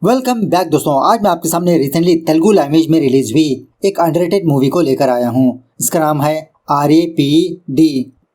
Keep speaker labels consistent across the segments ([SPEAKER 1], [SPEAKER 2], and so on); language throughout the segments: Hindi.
[SPEAKER 1] वेलकम बैक दोस्तों। आज मैं आपके सामने रिसेंटली तेलुगु लैंग्वेज में रिलीज हुई एक अंडररेटेड मूवी को लेकर आया हूँ। इसका नाम है RAPD।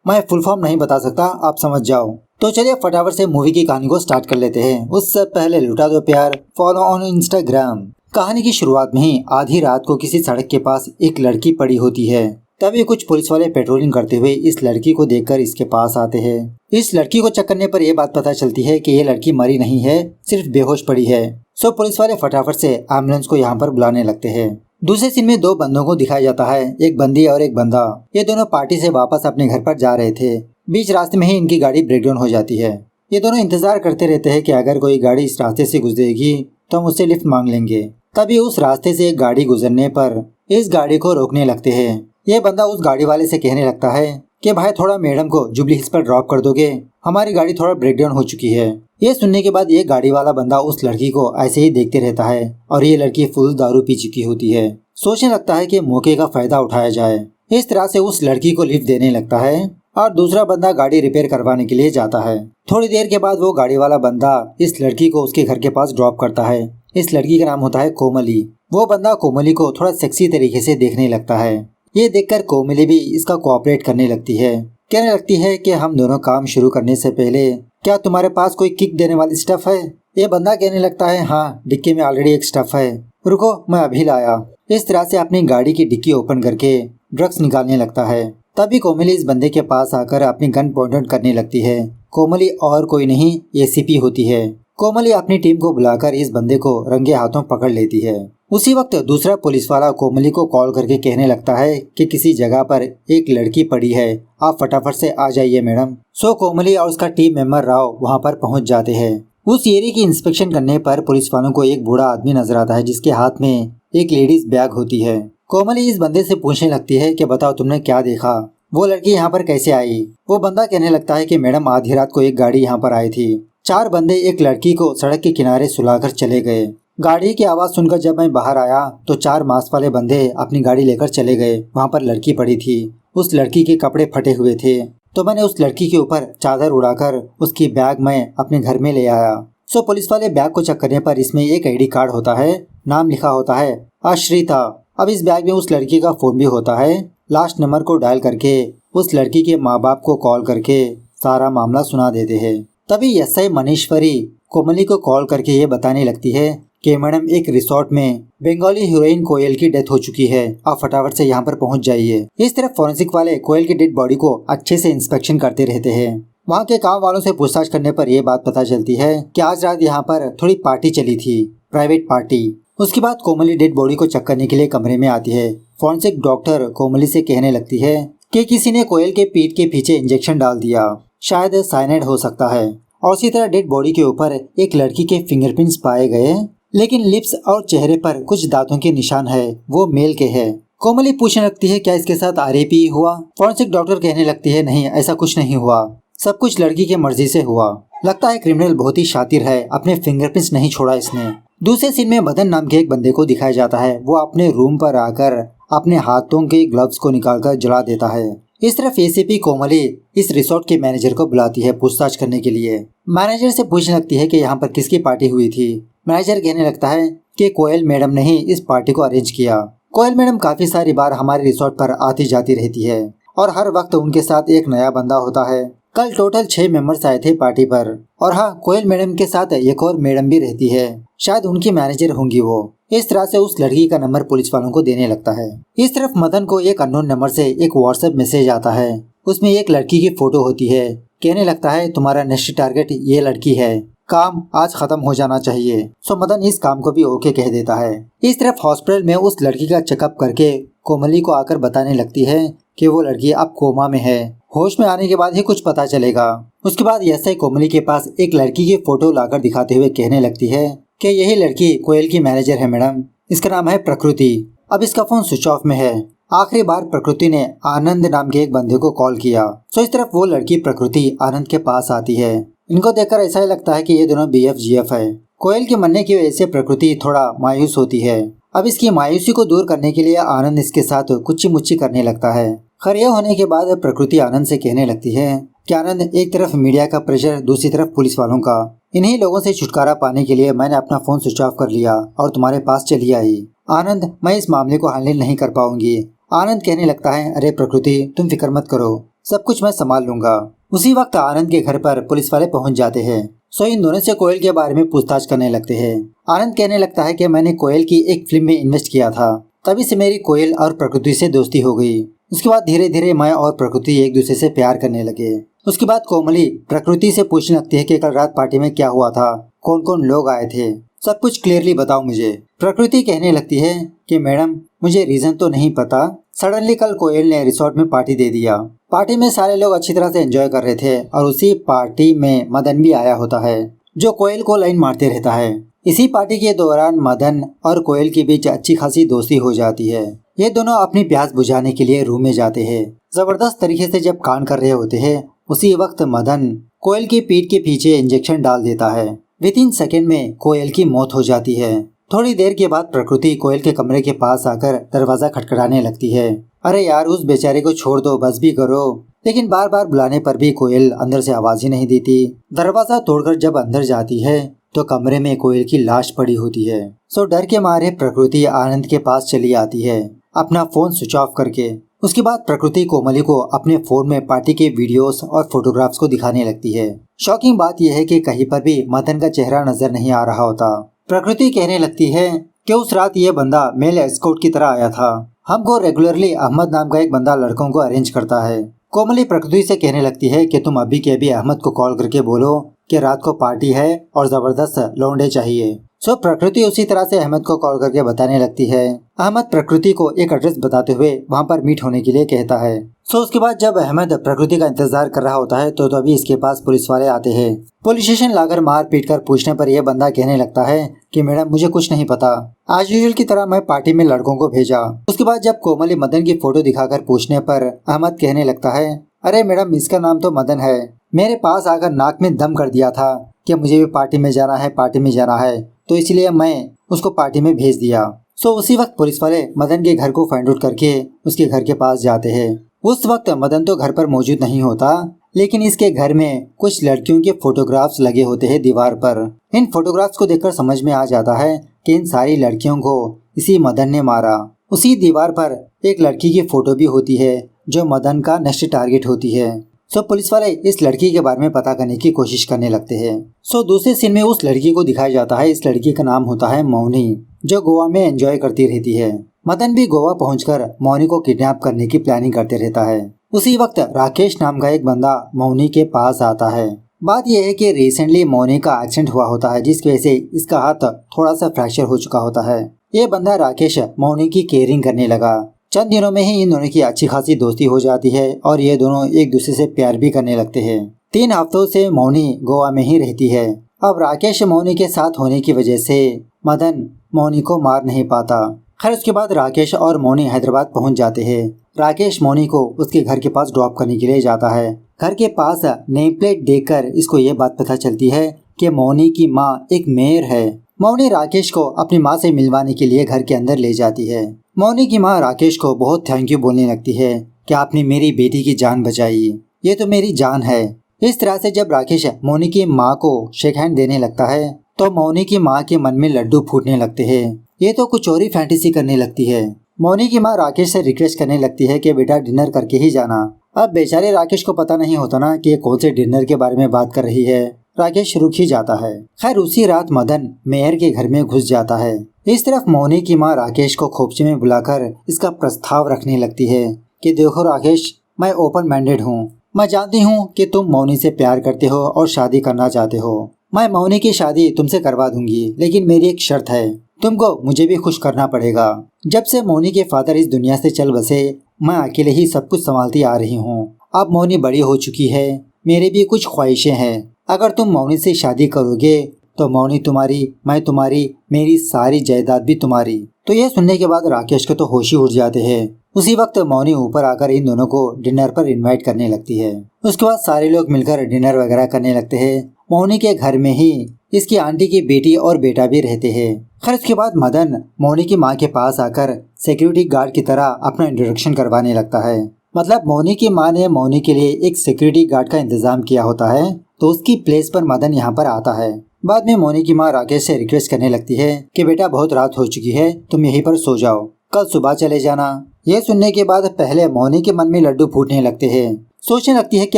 [SPEAKER 1] मैं फुल फॉर्म नहीं बता सकता, आप समझ जाओ। तो चलिए फटाफट से मूवी की कहानी को स्टार्ट कर लेते हैं। उससे पहले लुटा दो प्यार, फॉलो ऑन इंस्टाग्राम। कहानी की शुरुआत में ही आधी रात को किसी सड़क के पास एक लड़की पड़ी होती है। तभी कुछ पुलिस वाले पेट्रोलिंग करते हुए इस लड़की को देखकर इसके पास आते हैं। इस लड़की को चेक करने पर यह बात पता चलती है कि ये लड़की मरी नहीं है, सिर्फ बेहोश पड़ी है। सो पुलिस वाले फटाफट से एम्बुलेंस को यहाँ पर बुलाने लगते हैं। दूसरे सीन में दो बंदों को दिखाया जाता है, एक बंदी और एक बंदा। ये दोनों पार्टी से वापस अपने घर पर जा रहे थे। बीच रास्ते में ही इनकी गाड़ी ब्रेकडाउन हो जाती है। ये दोनों इंतजार करते रहते हैं कि अगर कोई गाड़ी इस रास्ते से गुजरेगी तो हम उससे लिफ्ट मांग लेंगे। तभी उस रास्ते से एक गाड़ी गुजरने पर इस गाड़ी को रोकने लगते हैं। ये बंदा उस गाड़ी वाले से कहने लगता है कि भाई थोड़ा मैडम को जुबली हिल्स पर ड्रॉप कर दोगे, हमारी गाड़ी थोड़ा ब्रेकडाउन हो चुकी है। ये सुनने के बाद ये गाड़ी वाला बंदा उस लड़की को ऐसे ही देखते रहता है और ये लड़की फुल दारू पी चुकी होती है। सोचने लगता है कि मौके का फायदा उठाया जाए। इस तरह से उस लड़की को लिफ्ट देने लगता है और दूसरा बंदा गाड़ी रिपेयर करवाने के लिए जाता है। थोड़ी देर के बाद वो गाड़ी वाला बंदा इस लड़की को उसके घर के पास ड्रॉप करता है। इस लड़की का नाम होता है कोमली। वो बंदा कोमली को थोड़ा सेक्सी तरीके से देखने लगता है। ये देखकर कोमली भी इसका कोऑपरेट करने लगती है। कहने लगती है कि हम दोनों काम शुरू करने से पहले क्या तुम्हारे पास कोई किक देने वाली स्टफ है? ये बंदा कहने लगता है हाँ, डिक्की में ऑलरेडी एक स्टफ है, रुको मैं अभी लाया। इस तरह से अपनी गाड़ी की डिक्की ओपन करके ड्रग्स निकालने लगता है। तभी कोमली इस बंदे के पास आकर अपनी गन पॉइंट आउट करने लगती है। कोमली और कोई नहीं, ACP होती है। कोमली अपनी टीम को बुलाकर इस बंदे को रंगे हाथों पकड़ लेती है। उसी वक्त दूसरा पुलिस वाला कोमली को कॉल करके कहने लगता है कि किसी जगह पर एक लड़की पड़ी है, आप फटाफट से आ जाइए मैडम। सो कोमली और उसका टीम मेंबर राव वहां पर पहुंच जाते हैं। उस एरिया की इंस्पेक्शन करने पर पुलिस वालों को एक बूढ़ा आदमी नजर आता है जिसके हाथ में एक लेडीज बैग होती है। कोमली इस बंदे से पूछने लगती है कि बताओ तुमने क्या देखा, वो लड़की यहाँ पर कैसे आई? वो बंदा कहने लगता है कि मैडम आधी रात को एक गाड़ी यहाँ पर आई थी। 4 बंदे एक लड़की को सड़क के किनारे सुलाकर चले गए। गाड़ी की आवाज सुनकर जब मैं बाहर आया तो 4 मास्क वाले बंदे अपनी गाड़ी लेकर चले गए। वहाँ पर लड़की पड़ी थी, उस लड़की के कपड़े फटे हुए थे। तो मैंने उस लड़की के ऊपर चादर उड़ाकर उसकी बैग में अपने घर में ले आया। सो पुलिस वाले बैग को चेक करने पर इसमें एक ID कार्ड होता है, नाम लिखा होता है आश्रिता। अब इस बैग में उस लड़की का फोन भी होता है। लास्ट नंबर को डायल करके उस लड़की के माँ बाप को कॉल करके सारा मामला सुना देते हैं। तभी SI मनीश्वरी कोमली को कॉल करके ये बताने लगती है कि मैडम एक रिसोर्ट में बंगाली हीरोइन कोयल की डेथ हो चुकी है, आप फटाफट से यहाँ पर पहुँच जाइए। इस तरफ फॉरेंसिक वाले कोयल की डेड बॉडी को अच्छे से इंस्पेक्शन करते रहते हैं। वहाँ के काम वालों से पूछताछ करने पर यह बात पता चलती है कि आज रात यहाँ पर थोड़ी पार्टी चली थी, प्राइवेट पार्टी। उसके बाद कोमली डेड बॉडी को चेक करने के लिए कमरे में आती है। फॉरेंसिक डॉक्टर कोमली से कहने लगती है कि किसी ने कोयल के पीठ के पीछे इंजेक्शन डाल दिया, शायद साइनाइड हो सकता है। और इसी तरह डेड बॉडी के ऊपर एक लड़की के फिंगरप्रिंट्स पाए गए, लेकिन लिप्स और चेहरे पर कुछ दांतों के निशान है, वो मेल के है। कोमली पूछने लगती है क्या इसके साथ RAP हुआ? फॉरेंसिक डॉक्टर कहने लगती है नहीं, ऐसा कुछ नहीं हुआ, सब कुछ लड़की की मर्जी से हुआ। लगता है क्रिमिनल बहुत ही शातिर है, अपने फिंगरप्रिंट्स नहीं छोड़ा इसने। दूसरे सीन में मदन नाम के एक बंदे को दिखाया जाता है। वो अपने रूम पर आकर अपने हाथों के ग्लव्स को निकालकर जला देता है। इस तरफ ACP कोमली इस रिसोर्ट के मैनेजर को बुलाती है पूछताछ करने के लिए। मैनेजर से पूछने लगती है कि यहाँ पर किसकी पार्टी हुई थी। मैनेजर कहने लगता है कि कोयल मैडम ने ही इस पार्टी को अरेंज किया। कोयल मैडम काफी सारी बार हमारे रिसोर्ट पर आती जाती रहती है और हर वक्त उनके साथ एक नया बंदा होता है। कल टोटल 6 मेंबर्स आए थे पार्टी पर और हाँ, कोयल मैडम के साथ एक और मैडम भी रहती है, शायद उनकी मैनेजर होंगी वो। इस तरह से उस लड़की का नंबर पुलिस वालों को देने लगता है। इस तरफ मदन को एक अननोन नंबर से एक व्हाट्सएप मैसेज आता है। उसमें एक लड़की की फोटो होती है। कहने लगता है तुम्हारा नेक्स्ट टारगेट ये लड़की है, काम आज खत्म हो जाना चाहिए। सो मदन इस काम को भी ओके कह देता है। इस तरफ हॉस्पिटल में उस लड़की का चेकअप करके कोमली को आकर बताने लगती है कि वो लड़की अब कोमा में है, होश में आने के बाद ही कुछ पता चलेगा। उसके बाद SI कोमली के पास एक लड़की की फोटो लाकर दिखाते हुए कहने लगती है कि यही लड़की कोयल की मैनेजर है मैडम, इसका नाम है प्रकृति। अब इसका फोन स्विच ऑफ में है। आखिरी बार प्रकृति ने आनंद नाम के एक बंदे को कॉल किया। सो इस तरफ वो लड़की प्रकृति आनंद के पास आती है। इनको देखकर ऐसा ही लगता है कि ये दोनों BFGF है। कोयल के मरने की वजह से प्रकृति थोड़ा मायूस होती है। अब इसकी मायूसी को दूर करने के लिए आनंद इसके साथ कुच्ची मुच्ची करने लगता है। खैर यह होने के बाद प्रकृति आनंद से कहने लगती है कि आनंद, एक तरफ मीडिया का प्रेशर, दूसरी तरफ पुलिस वालों का, इन्हीं लोगों से छुटकारा पाने के लिए मैंने अपना फोन स्विच ऑफ कर लिया और तुम्हारे पास चली आई। आनंद, मैं इस मामले को हैंडल नहीं कर पाऊंगी। आनंद कहने लगता है, अरे प्रकृति, तुम फिक्र मत करो, सब कुछ मैं संभाल लूंगा। उसी वक्त आनंद के घर पर पुलिस वाले पहुंच जाते हैं। सो इन दोनों से कोयल के बारे में पूछताछ करने लगते हैं। आनंद कहने लगता है कि मैंने कोयल की एक फिल्म में इन्वेस्ट किया था, तभी से मेरी कोयल और प्रकृति से दोस्ती हो गई। उसके बाद धीरे धीरे मैं और प्रकृति एक दूसरे से प्यार करने लगे। उसके बाद कोमली प्रकृति से पूछने लगती है कि कल रात पार्टी में क्या हुआ था, कौन कौन लोग आए थे, सब कुछ क्लियरली बताओ मुझे। प्रकृति कहने लगती है कि मैडम, मुझे रीजन तो नहीं पता, सडनली कल कोयल ने रिसोर्ट में पार्टी दे दिया। पार्टी में सारे लोग अच्छी तरह से एंजॉय कर रहे थे और उसी पार्टी में मदन भी आया होता है, जो कोयल को लाइन मारते रहता है। इसी पार्टी के दौरान मदन और कोयल के बीच अच्छी खासी दोस्ती हो जाती है। ये दोनों अपनी प्यास बुझाने के लिए रूम में जाते हैं। जबरदस्त तरीके से जब कांड कर रहे होते हैं, उसी वक्त मदन कोयल की पीठ के पीछे इंजेक्शन डाल देता है। विद इन सेकेंड में कोयल की मौत हो जाती है। थोड़ी देर के बाद प्रकृति कोयल के कमरे के पास आकर दरवाजा खटखटाने लगती है। अरे यार, उस बेचारे को छोड़ दो, बस भी करो। लेकिन बार बार बुलाने पर भी कोयल अंदर से आवाज ही नहीं देती। दरवाजा तोड़कर जब अंदर जाती है तो कमरे में कोयल की लाश पड़ी होती है। सो डर के मारे प्रकृति आनंद के पास चली आती है, अपना फोन स्विच ऑफ करके। उसके बाद प्रकृति कोमली को अपने फोन में पार्टी के वीडियोस और फोटोग्राफ्स को दिखाने लगती है। शॉकिंग बात यह है कि कहीं पर भी मदन का चेहरा नजर नहीं आ रहा होता। प्रकृति कहने लगती है कि उस रात ये बंदा मेल एस्कॉर्ट की तरह आया था। हमको रेगुलरली अहमद नाम का एक बंदा लड़कों को अरेंज करता है। कोमली प्रकृति से कहने लगती है कि तुम अभी के अभी अहमद को कॉल करके बोलो कि रात को पार्टी है और जबरदस्त लौंडे चाहिए। सो प्रकृति उसी तरह से अहमद को कॉल करके बताने लगती है। अहमद प्रकृति को एक एड्रेस बताते हुए वहां पर मीट होने के लिए कहता है। सो उसके बाद जब अहमद प्रकृति का इंतजार कर रहा होता है तो अभी इसके पास पुलिस वाले आते हैं। पुलिस स्टेशन लाकर मार पीट कर पूछने पर यह बंदा कहने लगता है कि मैडम, मुझे कुछ नहीं पता, आज यूजुअल की तरह मैं पार्टी में लड़कों को भेजा। उसके बाद जब कोमली मदन की फोटो दिखाकर पूछने पर अहमद कहने लगता है, अरे मैडम, इसका नाम तो मदन है, मेरे पास आकर नाक में दम कर दिया था कि मुझे भी पार्टी में जाना है, पार्टी में जाना है, तो इसलिए मैं उसको पार्टी में भेज दिया। सो उसी वक्त पुलिस वाले मदन के घर को फाइंड आउट करके उसके घर के पास जाते हैं। उस वक्त मदन तो घर पर मौजूद नहीं होता, लेकिन इसके घर में कुछ लड़कियों के फोटोग्राफ्स लगे होते हैं दीवार पर। इन फोटोग्राफ्स को देखकर समझ में आ जाता है कि इन सारी लड़कियों को इसी मदन ने मारा। उसी दीवार पर एक लड़की की फोटो भी होती है जो मदन का नेक्स्ट टारगेट होती है। सो पुलिस वाले इस लड़की के बारे में पता करने की कोशिश करने लगते हैं। सो दूसरे सीन में उस लड़की को दिखाया जाता है। इस लड़की का नाम होता है मौनी, जो गोवा में एंजॉय करती रहती है। मदन भी गोवा पहुंचकर मौनी को किडनैप करने की प्लानिंग करते रहता है। उसी वक्त राकेश नाम का एक बंदा मौनी के पास आता है। बात यह है कि रिसेंटली मौनी का एक्सीडेंट हुआ होता है, जिसकी वजह से इसका हाथ थोड़ा सा फ्रैक्चर हो चुका होता है। ये बंदा राकेश मौनी की केयरिंग करने लगा। चंद दिनों में ही इन दोनों की अच्छी खासी दोस्ती हो जाती है और ये दोनों एक दूसरे से प्यार भी करने लगते हैं। 3 हफ्तों से मौनी गोवा में ही रहती है। अब राकेश मौनी के साथ होने की वजह से मदन मौनी को मार नहीं पाता। खैर, उसके बाद राकेश और मौनी हैदराबाद पहुंच जाते हैं। राकेश मौनी को उसके घर के पास ड्रॉप करने के लिए जाता है। घर के पास नेम प्लेट देखकर इसको ये बात पता चलती है कि मौनी की माँ एक मेयर है। मौनी राकेश को अपनी माँ से मिलवाने के लिए घर के अंदर ले जाती है। मौनी की माँ राकेश को बहुत थैंक यू बोलने लगती है कि आपने मेरी बेटी की जान बचाई, ये तो मेरी जान है। इस तरह से जब राकेश मौनी की माँ को शेक हैंड देने लगता है तो मौनी की माँ के मन में लड्डू फूटने लगते हैं। ये तो कुछ और ही फैंटेसी करने लगती है। मौनी की माँ राकेश से रिक्वेस्ट करने लगती है कि बेटा डिनर करके ही जाना। अब बेचारे राकेश को पता नहीं होता ना कि ये कौन से डिनर के बारे में बात कर रही है। राकेश रुक ही जाता है। खैर, उसी रात मदन मेयर के घर में घुस जाता है। इस तरफ मौनी की माँ राकेश को खोपचे में बुलाकर इसका प्रस्ताव रखने लगती है कि देखो राकेश, मैं ओपन माइंडेड हूँ। मैं जानती हूँ कि तुम मौनी से प्यार करते हो और शादी करना चाहते हो। मैं मौनी की शादी तुमसे करवा दूंगी, लेकिन मेरी एक शर्त है, तुमको मुझे भी खुश करना पड़ेगा। जब से मौनी के फादर इस दुनिया से चल बसे, मैं अकेले ही सब कुछ संभालती आ रही हूँ। अब मौनी बड़ी हो चुकी है, मेरी भी कुछ ख्वाहिशें हैं। अगर तुम मौनी से शादी करोगे तो मौनी तुम्हारी, मैं तुम्हारी, मेरी सारी जायदाद भी तुम्हारी। तो यह सुनने के बाद राकेश के तो होश ही उड़ जाते हैं। उसी वक्त मौनी ऊपर आकर इन दोनों को डिनर पर इनवाइट करने लगती है। उसके बाद सारे लोग मिलकर डिनर वगैरह करने लगते हैं। मौनी के घर में ही इसकी आंटी की बेटी और बेटा भी रहते हैं। खैर, उसके बाद मदन मौनी की माँ के पास आकर सिक्योरिटी गार्ड की तरह अपना इंट्रोडक्शन करवाने लगता है। मतलब मौनी की माँ ने मौनी के लिए एक सिक्योरिटी गार्ड का इंतजाम किया होता है, तो उसकी प्लेस पर मदन यहाँ पर आता है। बाद में मौनी की माँ राकेश से रिक्वेस्ट करने लगती है कि बेटा बहुत रात हो चुकी है, तुम यहीं पर सो जाओ, कल सुबह चले जाना। ये सुनने के बाद पहले मौनी के मन में लड्डू फूटने लगते हैं। सोचने लगती है कि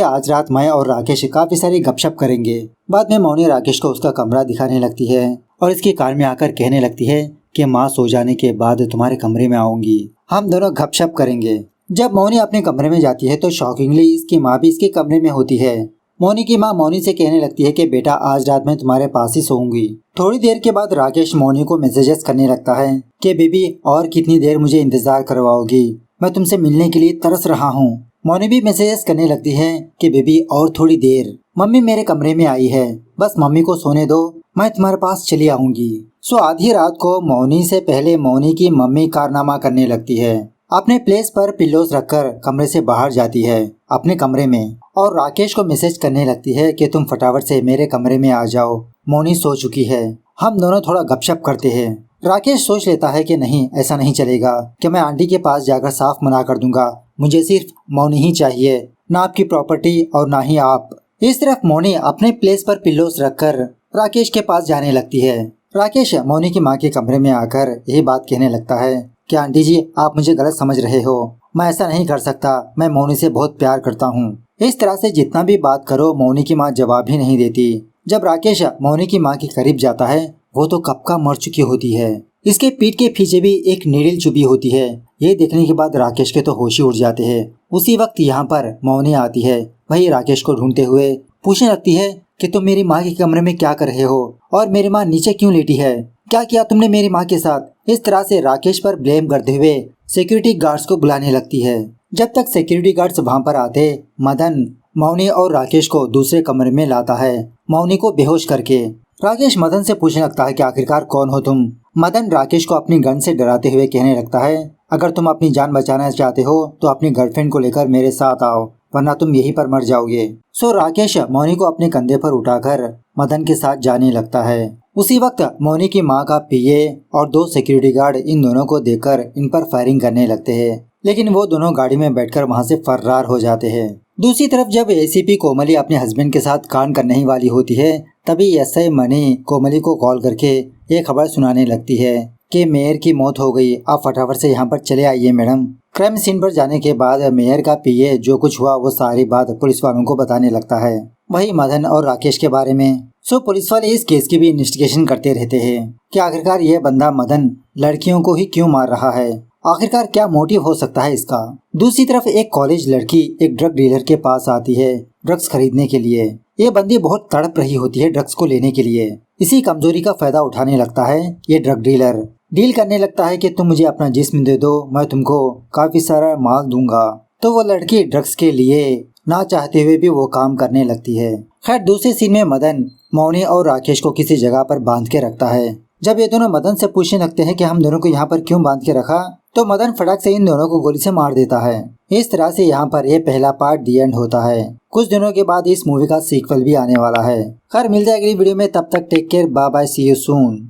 [SPEAKER 1] आज रात मैं और राकेश काफी सारी गपशप करेंगे। बाद में मौनी राकेश को उसका कमरा दिखाने लगती है और इसकी कार में आकर कहने लगती है कि माँ सो जाने के बाद तुम्हारे कमरे में आऊंगी, हम दोनों गपशप करेंगे। जब मौनी अपने कमरे में जाती है तो शॉकिंगली इसकी माँ भी इसके कमरे में होती है। मौनी की माँ मौनी से कहने लगती है कि बेटा आज रात मैं तुम्हारे पास ही सोऊंगी। थोड़ी देर के बाद राकेश मौनी को मैसेजेस करने लगता है कि बेबी और कितनी देर मुझे इंतजार करवाओगी, मैं तुमसे मिलने के लिए तरस रहा हूँ। मौनी भी मैसेजेस करने लगती है कि बेबी और थोड़ी देर, मम्मी मेरे कमरे में आई है, बस मम्मी को सोने दो, मैं तुम्हारे पास चली आऊंगी। सो आधी रात को मौनी से पहले मौनी की मम्मी कारनामा करने लगती है। अपने प्लेस पर पिल्लोस रखकर कमरे से बाहर जाती है अपने कमरे में और राकेश को मैसेज करने लगती है कि तुम फटाफट से मेरे कमरे में आ जाओ, मौनी सो चुकी है, हम दोनों थोड़ा गपशप करते हैं। राकेश सोच लेता है कि नहीं, ऐसा नहीं चलेगा कि मैं आंटी के पास जाकर साफ मना कर दूंगा, मुझे सिर्फ मौनी ही चाहिए, ना आपकी प्रॉपर्टी और ना ही आप। इस तरफ मौनी अपने प्लेस पर पिल्लोस रखकर राकेश के पास जाने लगती है। राकेश मौनी की माँ के कमरे में आकर यही बात कहने लगता है कि आंटी जी आप मुझे गलत समझ रहे हो, मैं ऐसा नहीं कर सकता, मैं मौनी से बहुत प्यार करता हूँ। इस तरह से जितना भी बात करो मौनी की माँ जवाब ही नहीं देती। जब राकेश मौनी की माँ के करीब जाता है वो तो कब का मर चुकी होती है, इसके पीठ के पीछे भी एक नीडल चुभी होती है। ये देखने के बाद राकेश के तो होश ही उड़ जाते हैं। उसी वक्त यहाँ पर मौनी आती है, वही राकेश को ढूंढते हुए पूछने लगती है कि तुम मेरी माँ के कमरे में क्या कर रहे हो और मेरी माँ नीचे क्यों लेटी है, क्या किया तुमने मेरी माँ के साथ। इस तरह से राकेश पर ब्लेम करते हुए सिक्योरिटी गार्ड्स को बुलाने लगती है। जब तक सिक्योरिटी गार्ड्स वहाँ पर आते मदन मौनी और राकेश को दूसरे कमरे में लाता है, मौनी को बेहोश करके। राकेश मदन से पूछने लगता है कि आखिरकार कौन हो तुम। मदन राकेश को अपनी गन से डराते हुए कहने लगता है अगर तुम अपनी जान बचाना चाहते हो तो अपनी गर्लफ्रेंड को लेकर मेरे साथ आओ, वरना तुम यहीं पर मर जाओगे। सो राकेश मौनी को अपने कंधे पर उठाकर मदन के साथ जाने लगता है। उसी वक्त मौनी की माँ का पीए और 2 सिक्योरिटी गार्ड इन दोनों को देखकर इन पर फायरिंग करने लगते हैं, लेकिन वो दोनों गाड़ी में बैठकर वहाँ से फरार हो जाते हैं। दूसरी तरफ जब एसीपी कोमली अपने हस्बैंड के साथ कांड करने ही वाली होती है तभी एसआई मणि कोमली को कॉल करके ये खबर सुनाने लगती है कि मेयर की मौत हो गई, आप फटाफट से यहाँ पर चले आइए मैडम। क्राइम सीन पर जाने के बाद मेयर का पीए जो कुछ हुआ वो सारी बात पुलिस वालों को बताने लगता है, वही मदन और राकेश के बारे में। सो पुलिस वाले इस केस की भी इन्वेस्टिगेशन करते रहते हैं कि आखिरकार ये बंदा मदन लड़कियों को ही क्यों मार रहा है, आखिरकार क्या मोटिव हो सकता है इसका। दूसरी तरफ एक कॉलेज लड़की एक ड्रग डीलर के पास आती है ड्रग्स खरीदने के लिए। ये बंदी बहुत तड़प रही होती है ड्रग्स को लेने के लिए। इसी कमजोरी का फायदा उठाने लगता है ये ड्रग डीलर। डील करने लगता है कि तुम मुझे अपना जिस्म दे दो, मैं तुमको काफी सारा माल दूंगा। तो वो लड़की ड्रग्स के लिए ना चाहते हुए भी वो काम करने लगती है। खैर दूसरे सीन में मदन मौनी और राकेश को किसी जगह पर बांध के रखता है। जब ये दोनों मदन से पूछने लगते हैं कि हम दोनों को यहाँ पर क्यों बांध के रखा, तो मदन फटाक से इन दोनों को गोली से मार देता है। इस तरह से यहाँ पर ये पहला पार्ट दी एंड होता है। कुछ दिनों के बाद इस मूवी का सीक्वल भी आने वाला है। खैर मिलते हैं अगली वीडियो में, तब तक take care, bye bye, see you soon.